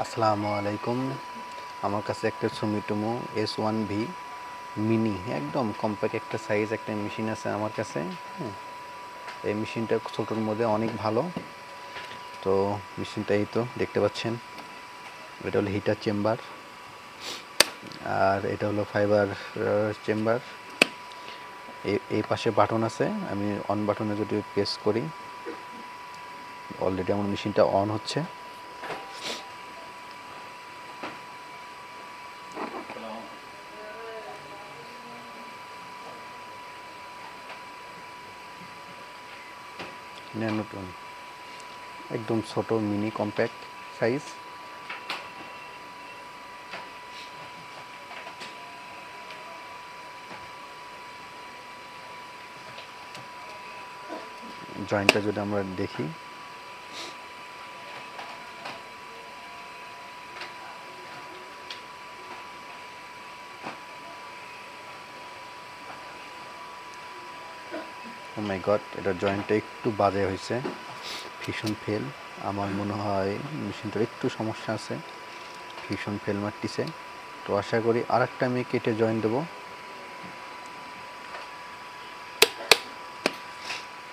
আসসালামু আলাইকুম। আমার কাছে একটা সুমিটোমো S1V মিনি একদম কম্প্যাক্ট একটা সাইজ একটা মেশিন আছে আমার কাছে। এই মেশিনটা ছোটোর মধ্যে অনেক ভালো। তো মেশিনটা এই তো দেখতে পাচ্ছেন, এটা হলো হিটার চেম্বার আর এটা হলো ফাইবার চেম্বার। এই পাশে বাটন আছে, আমি অন বাটনে যদি প্রেস করি অলরেডি আমার মেশিনটা অন হচ্ছে। ন্যানোটন একদম ছোট মিনি কম্প্যাক্ট সাইজ। জয়েন্টটা যদি আমরা দেখি, ও মাই গড, এটার জয়েন্টটা একটু বাজে হয়েছে, ফিউশন ফেল। আমার মনে হয় মেশিনটার একটু সমস্যা আছে, ফিউশন ফেল মারতেছে। তো আশা করি আর একটা আমি কেটে জয়েন্ট দেবো।